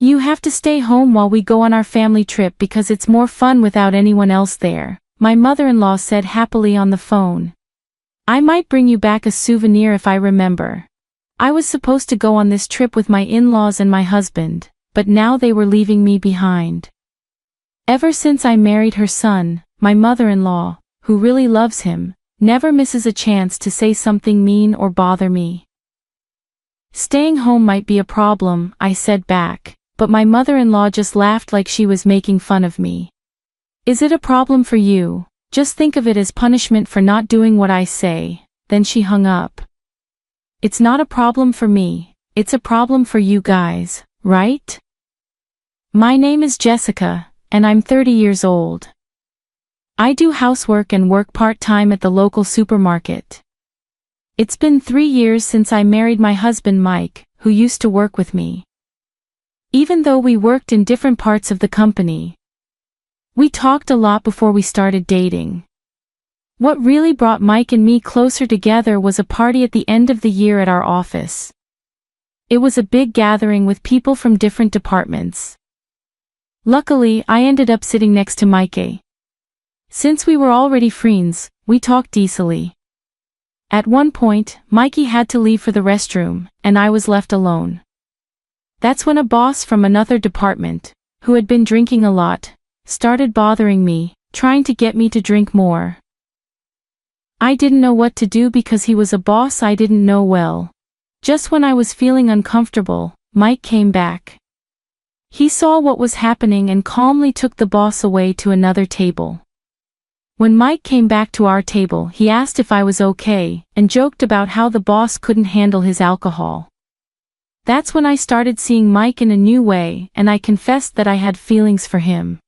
You have to stay home while we go on our family trip because it's more fun without anyone else there, my mother-in-law said happily on the phone. I might bring you back a souvenir if I remember. I was supposed to go on this trip with my in-laws and my husband, but now they were leaving me behind. Ever since I married her son, my mother-in-law, who really loves him, never misses a chance to say something mean or bother me. Staying home might be a problem, I said back, but my mother-in-law just laughed like she was making fun of me. Is it a problem for you? Just think of it as punishment for not doing what I say. Then she hung up. It's not a problem for me, it's a problem for you guys, right? My name is Jessica, and I'm 30 years old. I do housework and work part-time at the local supermarket. It's been 3 years since I married my husband Mike, who used to work with me. Even though we worked in different parts of the company, we talked a lot before we started dating. What really brought Mike and me closer together was a party at the end of the year at our office. It was a big gathering with people from different departments. Luckily, I ended up sitting next to Mike. Since we were already friends, we talked easily. At one point, Mikey had to leave for the restroom, and I was left alone. That's when a boss from another department, who had been drinking a lot, started bothering me, trying to get me to drink more. I didn't know what to do because he was a boss I didn't know well. Just when I was feeling uncomfortable, Mike came back. He saw what was happening and calmly took the boss away to another table. When Mike came back to our table, he asked if I was okay, and joked about how the boss couldn't handle his alcohol. That's when I started seeing Mike in a new way, and I confessed that I had feelings for him.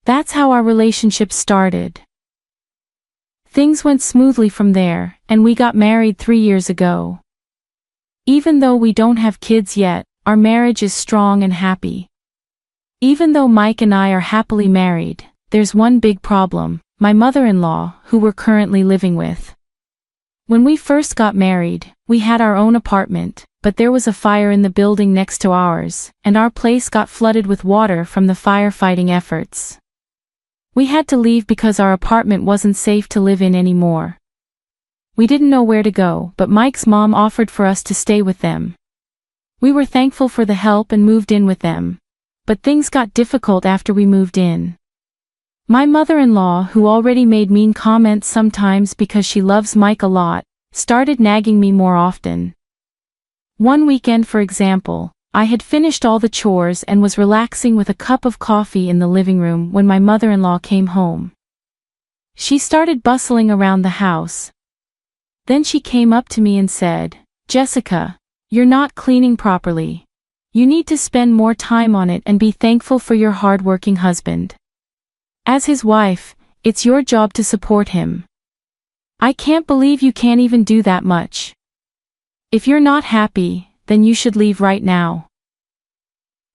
That's how our relationship started. Things went smoothly from there, and we got married 3 years ago. Even though we don't have kids yet, our marriage is strong and happy. Even though Mike and I are happily married, there's one big problem: my mother-in-law, who we're currently living with. When we first got married, we had our own apartment, but there was a fire in the building next to ours, and our place got flooded with water from the firefighting efforts. We had to leave because our apartment wasn't safe to live in anymore. We didn't know where to go, but Mike's mom offered for us to stay with them. We were thankful for the help and moved in with them. But things got difficult after we moved in. My mother-in-law, who already made mean comments sometimes because she loves Mike a lot, started nagging me more often. One weekend, for example, I had finished all the chores and was relaxing with a cup of coffee in the living room when my mother-in-law came home. She started bustling around the house. Then she came up to me and said, "Jessica, you're not cleaning properly. You need to spend more time on it and be thankful for your hard-working husband. As his wife, it's your job to support him. I can't believe you can't even do that much. If you're not happy, then you should leave right now."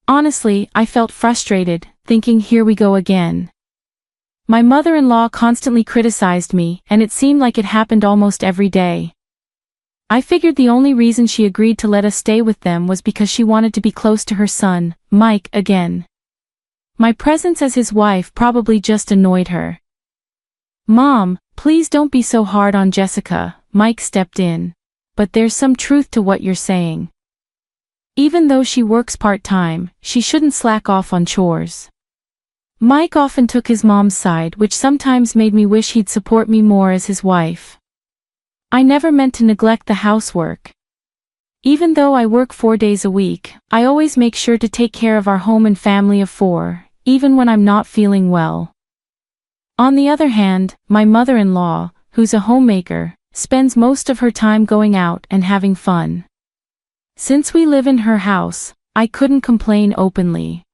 Honestly, I felt frustrated, thinking, here we go again. My mother-in-law constantly criticized me, and it seemed like it happened almost every day. I figured the only reason she agreed to let us stay with them was because she wanted to be close to her son, Mike, again. My presence as his wife probably just annoyed her. "Mom, please don't be so hard on Jessica," Mike stepped in. "But there's some truth to what you're saying. Even though she works part-time, she shouldn't slack off on chores." Mike often took his mom's side, which sometimes made me wish he'd support me more as his wife. I never meant to neglect the housework. Even though I work 4 days a week, I always make sure to take care of our home and family of 4, even when I'm not feeling well. On the other hand, my mother-in-law, who's a homemaker, spends most of her time going out and having fun. Since we live in her house, I couldn't complain openly.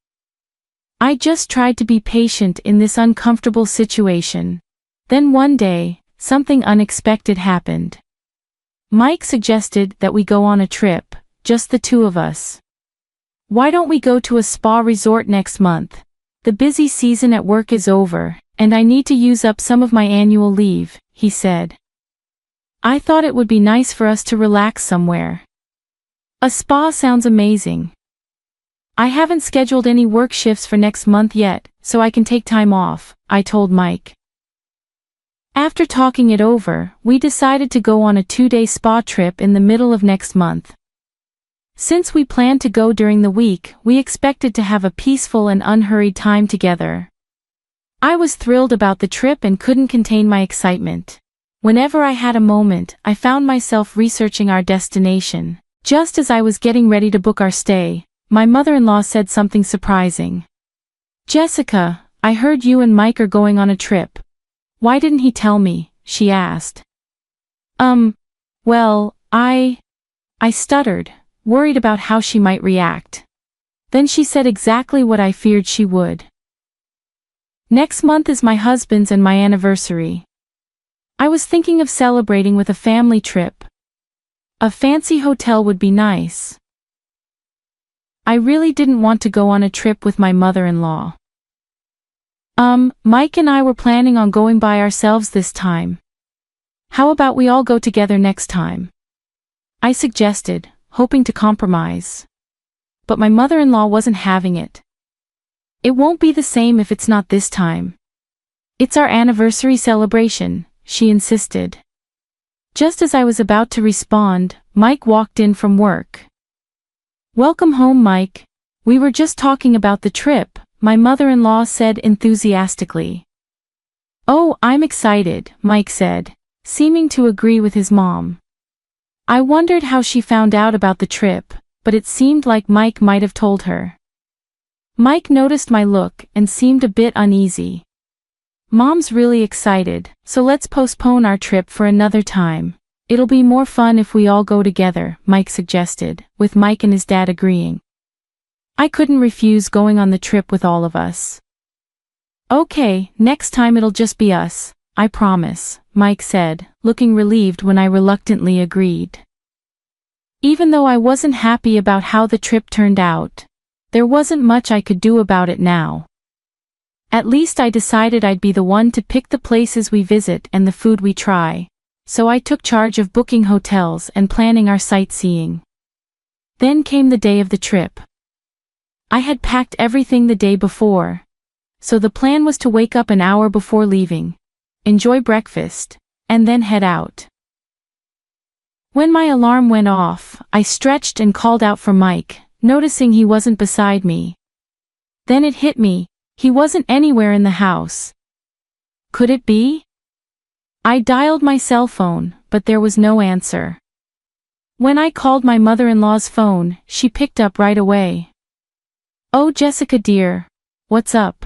I just tried to be patient in this uncomfortable situation. Then one day, something unexpected happened. Mike suggested that we go on a trip, just the two of us. "Why don't we go to a spa resort next month? The busy season at work is over, and I need to use up some of my annual leave," he said. I thought it would be nice for us to relax somewhere. A spa sounds amazing. I haven't scheduled any work shifts for next month yet, so I can take time off, I told Mike. After talking it over, we decided to go on a 2-day spa trip in the middle of next month. Since we planned to go during the week, we expected to have a peaceful and unhurried time together. I was thrilled about the trip and couldn't contain my excitement. Whenever I had a moment, I found myself researching our destination. Just as I was getting ready to book our stay, my mother-in-law said something surprising. "Jessica, I heard you and Mike are going on a trip. Why didn't he tell me?" she asked. Well, I stuttered, worried about how she might react. Then she said exactly what I feared she would. "Next month is my husband's and my anniversary. I was thinking of celebrating with a family trip. A fancy hotel would be nice." I really didn't want to go on a trip with my mother-in-law. Mike and I were planning on going by ourselves this time. How about we all go together next time? I suggested, hoping to compromise. But my mother-in-law wasn't having it. "It won't be the same if it's not this time. It's our anniversary celebration," she insisted. Just as I was about to respond, Mike walked in from work. "Welcome home, Mike. We were just talking about the trip," my mother-in-law said enthusiastically. "Oh, I'm excited," Mike said, seeming to agree with his mom. I wondered how she found out about the trip, but it seemed like Mike might have told her. Mike noticed my look and seemed a bit uneasy. "Mom's really excited, so let's postpone our trip for another time. It'll be more fun if we all go together," Mike suggested, with Mike and his dad agreeing. I couldn't refuse going on the trip with all of us. "Okay, next time it'll just be us, I promise," Mike said, looking relieved when I reluctantly agreed. Even though I wasn't happy about how the trip turned out, there wasn't much I could do about it now. At least I decided I'd be the one to pick the places we visit and the food we try, so I took charge of booking hotels and planning our sightseeing. Then came the day of the trip. I had packed everything the day before, so the plan was to wake up an hour before leaving, enjoy breakfast, and then head out. When my alarm went off, I stretched and called out for Mike, noticing he wasn't beside me. Then it hit me, he wasn't anywhere in the house. Could it be? I dialed my cell phone, but there was no answer. When I called my mother-in-law's phone, she picked up right away. "Oh, Jessica dear, what's up?"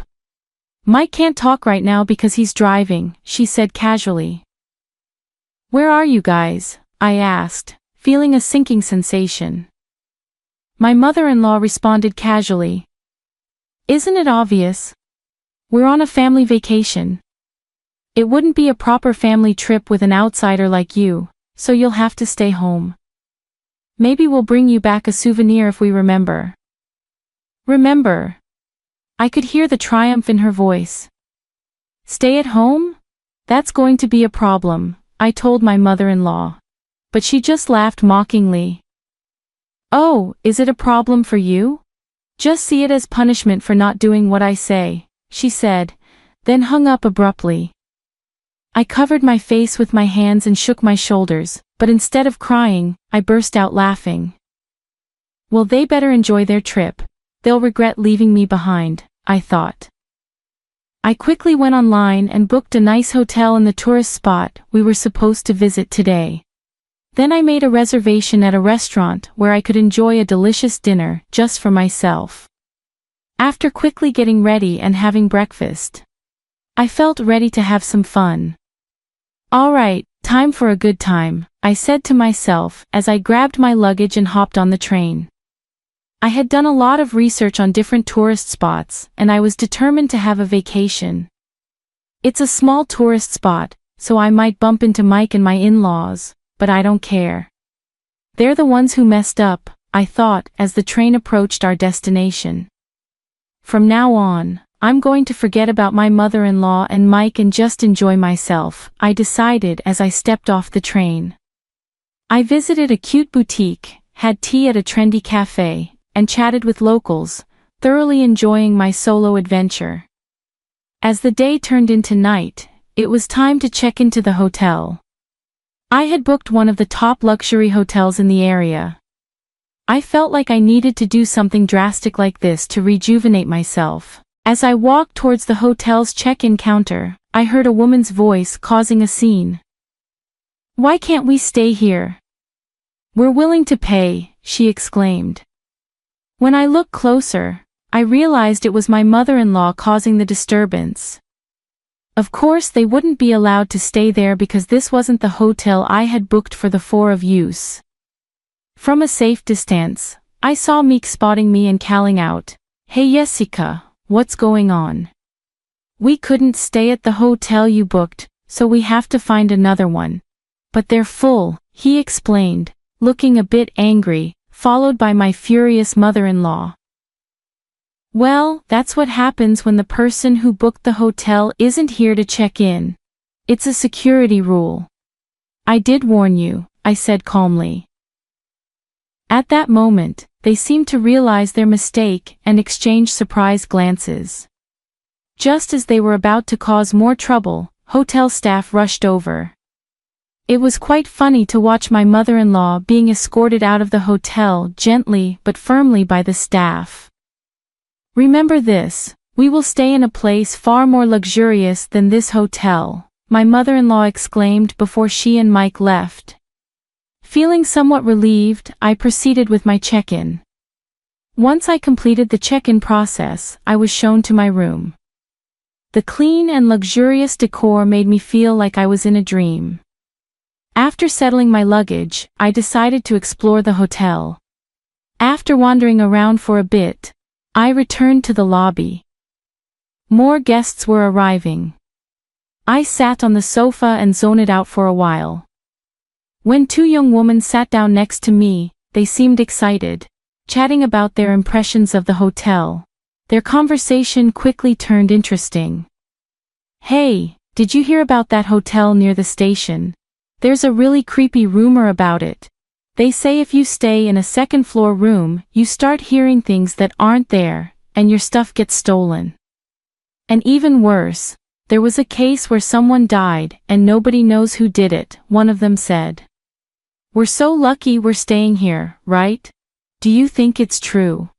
"Mike can't talk right now because he's driving," she said casually. "Where are you guys?" I asked, feeling a sinking sensation. My mother-in-law responded casually. "Isn't it obvious? We're on a family vacation. It wouldn't be a proper family trip with an outsider like you, so you'll have to stay home. Maybe we'll bring you back a souvenir if we remember." "Remember?" I could hear the triumph in her voice. "Stay at home? That's going to be a problem," I told my mother-in-law. But she just laughed mockingly. "Oh, is it a problem for you? Just see it as punishment for not doing what I say," she said, then hung up abruptly. I covered my face with my hands and shook my shoulders, but instead of crying, I burst out laughing. Well, they better enjoy their trip. They'll regret leaving me behind, I thought. I quickly went online and booked a nice hotel in the tourist spot we were supposed to visit today. Then I made a reservation at a restaurant where I could enjoy a delicious dinner just for myself. After quickly getting ready and having breakfast, I felt ready to have some fun. "All right, time for a good time," I said to myself as I grabbed my luggage and hopped on the train. I had done a lot of research on different tourist spots, and I was determined to have a vacation. It's a small tourist spot, so I might bump into Mike and my in-laws, but I don't care. They're the ones who messed up, I thought as the train approached our destination. From now on, I'm going to forget about my mother-in-law and Mike and just enjoy myself, I decided as I stepped off the train. I visited a cute boutique, had tea at a trendy cafe, and chatted with locals, thoroughly enjoying my solo adventure. As the day turned into night, it was time to check into the hotel. I had booked one of the top luxury hotels in the area. I felt like I needed to do something drastic like this to rejuvenate myself. As I walked towards the hotel's check-in counter, I heard a woman's voice causing a scene. "Why can't we stay here? We're willing to pay," she exclaimed. When I looked closer, I realized it was my mother-in-law causing the disturbance. Of course they wouldn't be allowed to stay there because this wasn't the hotel I had booked for the four of us. From a safe distance, I saw Meek spotting me and calling out, "Hey Jessica, what's going on? We couldn't stay at the hotel you booked, so we have to find another one. But they're full," he explained, looking a bit angry, followed by my furious mother-in-law. "Well, that's what happens when the person who booked the hotel isn't here to check in. It's a security rule. I did warn you," I said calmly. At that moment, they seemed to realize their mistake and exchanged surprised glances. Just as they were about to cause more trouble, hotel staff rushed over. It was quite funny to watch my mother-in-law being escorted out of the hotel gently but firmly by the staff. "Remember this, we will stay in a place far more luxurious than this hotel," my mother-in-law exclaimed before she and Mike left. Feeling somewhat relieved, I proceeded with my check-in. Once I completed the check-in process, I was shown to my room. The clean and luxurious decor made me feel like I was in a dream. After settling my luggage, I decided to explore the hotel. After wandering around for a bit, I returned to the lobby. More guests were arriving. I sat on the sofa and zoned out for a while. When two young women sat down next to me, they seemed excited, chatting about their impressions of the hotel. Their conversation quickly turned interesting. "Hey, did you hear about that hotel near the station? There's a really creepy rumor about it. They say if you stay in a second-floor room, you start hearing things that aren't there, and your stuff gets stolen. And even worse, there was a case where someone died and nobody knows who did it," one of them said. "We're so lucky we're staying here, right? Do you think it's true?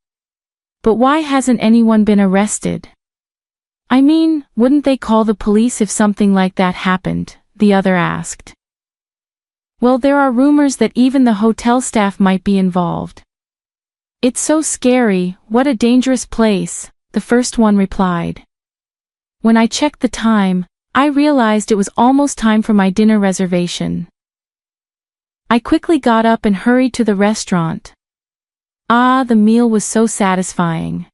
But why hasn't anyone been arrested? I mean, wouldn't they call the police if something like that happened?" the other asked. "Well, there are rumors that even the hotel staff might be involved. It's so scary, what a dangerous place," the first one replied. When I checked the time, I realized it was almost time for my dinner reservation. I quickly got up and hurried to the restaurant. The meal was so satisfying.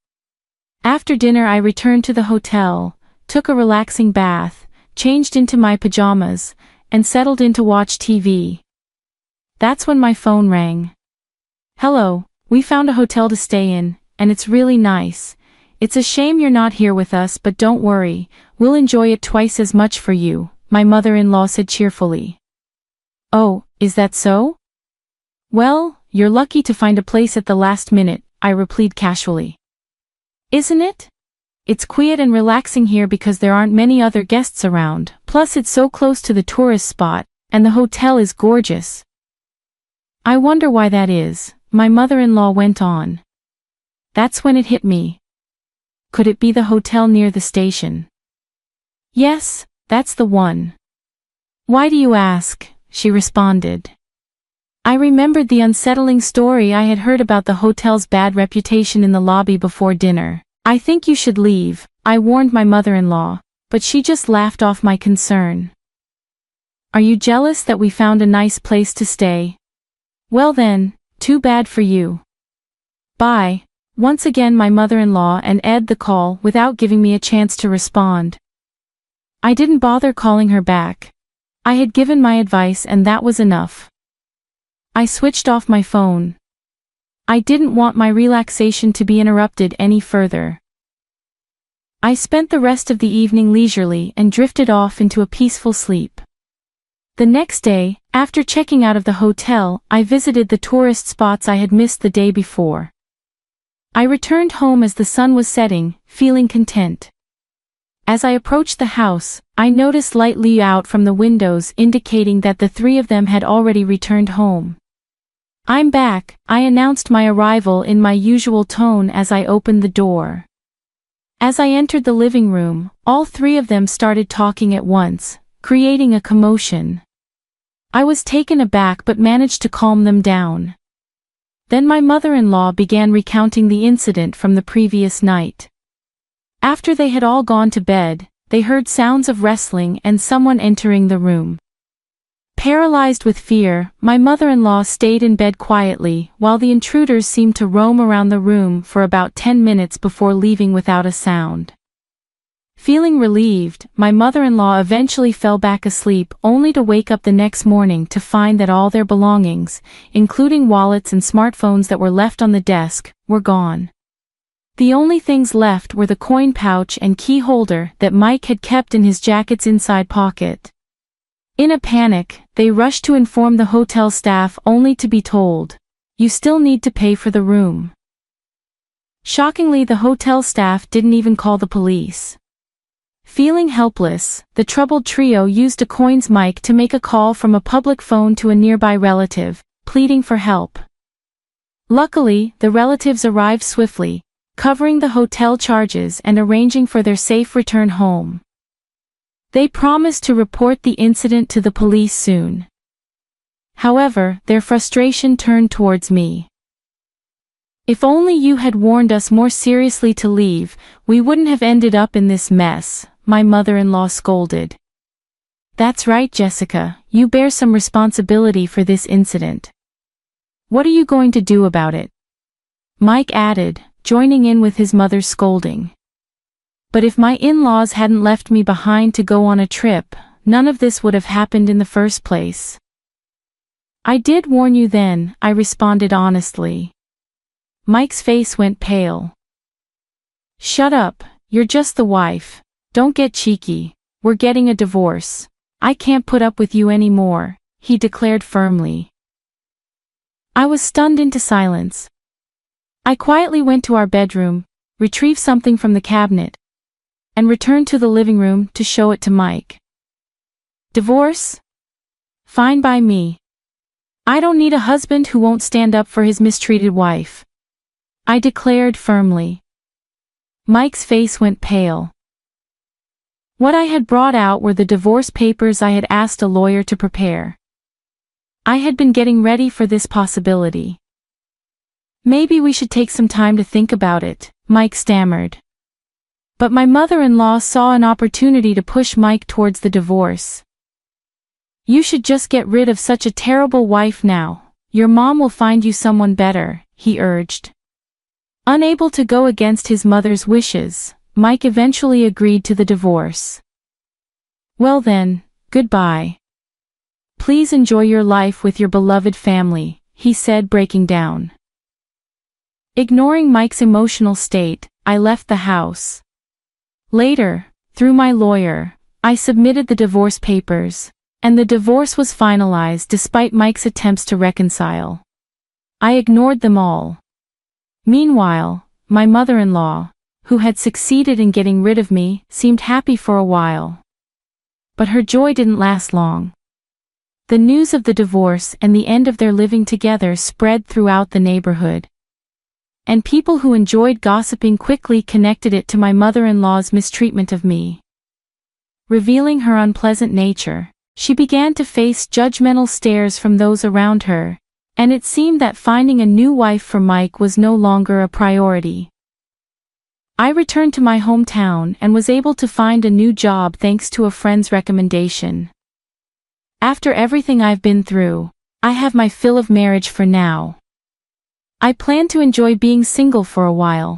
After dinner I returned to the hotel, took a relaxing bath, changed into my pajamas, and settled in to watch TV. That's when my phone rang. "Hello, we found a hotel to stay in, and it's really nice. It's a shame you're not here with us, but don't worry, we'll enjoy it twice as much for you," my mother-in-law said cheerfully. "Oh, is that so? Well, you're lucky to find a place at the last minute," I replied casually. "Isn't it? It's quiet and relaxing here because there aren't many other guests around, plus it's so close to the tourist spot, and the hotel is gorgeous." "I wonder why that is," my mother-in-law went on. That's when it hit me. Could it be the hotel near the station? "Yes, that's the one." "Why do you ask?" she responded. I remembered the unsettling story I had heard about the hotel's bad reputation in the lobby before dinner. "I think you should leave," I warned my mother-in-law, but she just laughed off my concern. "Are you jealous that we found a nice place to stay? Well then, too bad for you. Bye." Once again my mother-in-law and Ed the call without giving me a chance to respond. I didn't bother calling her back. I had given my advice and that was enough. I switched off my phone. I didn't want my relaxation to be interrupted any further. I spent the rest of the evening leisurely and drifted off into a peaceful sleep. The next day, after checking out of the hotel, I visited the tourist spots I had missed the day before. I returned home as the sun was setting, feeling content. As I approached the house, I noticed light leak out from the windows indicating that the three of them had already returned home. "I'm back," I announced my arrival in my usual tone as I opened the door. As I entered the living room, all three of them started talking at once, creating a commotion. I was taken aback but managed to calm them down. Then my mother-in-law began recounting the incident from the previous night. After they had all gone to bed, they heard sounds of wrestling and someone entering the room. Paralyzed with fear, my mother-in-law stayed in bed quietly while the intruders seemed to roam around the room for about 10 minutes before leaving without a sound. Feeling relieved, my mother-in-law eventually fell back asleep only to wake up the next morning to find that all their belongings, including wallets and smartphones that were left on the desk, were gone. The only things left were the coin pouch and key holder that Mike had kept in his jacket's inside pocket. In a panic, they rushed to inform the hotel staff only to be told, "You still need to pay for the room." Shockingly, the hotel staff didn't even call the police. Feeling helpless, the troubled trio used a coins mic to make a call from a public phone to a nearby relative, pleading for help. Luckily, the relatives arrived swiftly, covering the hotel charges and arranging for their safe return home. They promised to report the incident to the police soon. However, their frustration turned towards me. "If only you had warned us more seriously to leave, we wouldn't have ended up in this mess," my mother-in-law scolded. "That's right, Jessica, you bear some responsibility for this incident. What are you going to do about it?" Mike added, joining in with his mother's scolding. "But if my in-laws hadn't left me behind to go on a trip, none of this would have happened in the first place." "I did warn you then," I responded honestly. Mike's face went pale. "Shut up, you're just the wife. Don't get cheeky, we're getting a divorce. I can't put up with you anymore," he declared firmly. I was stunned into silence. I quietly went to our bedroom, retrieved something from the cabinet, and returned to the living room to show it to Mike. "Divorce? Fine by me. I don't need a husband who won't stand up for his mistreated wife," I declared firmly. Mike's face went pale. What I had brought out were the divorce papers I had asked a lawyer to prepare. I had been getting ready for this possibility. "Maybe we should take some time to think about it," Mike stammered. But my mother-in-law saw an opportunity to push Mike towards the divorce. "You should just get rid of such a terrible wife now. Your mom will find you someone better," he urged. Unable to go against his mother's wishes, Mike eventually agreed to the divorce. "Well then, goodbye. Please enjoy your life with your beloved family," he said, breaking down. Ignoring Mike's emotional state, I left the house. Later, through my lawyer, I submitted the divorce papers, and the divorce was finalized despite Mike's attempts to reconcile. I ignored them all. Meanwhile, my mother-in-law, who had succeeded in getting rid of me, seemed happy for a while. But her joy didn't last long. The news of the divorce and the end of their living together spread throughout the neighborhood. And people who enjoyed gossiping quickly connected it to my mother-in-law's mistreatment of me. Revealing her unpleasant nature, she began to face judgmental stares from those around her, and it seemed that finding a new wife for Mike was no longer a priority. I returned to my hometown and was able to find a new job thanks to a friend's recommendation. After everything I've been through, I have my fill of marriage for now. I plan to enjoy being single for a while.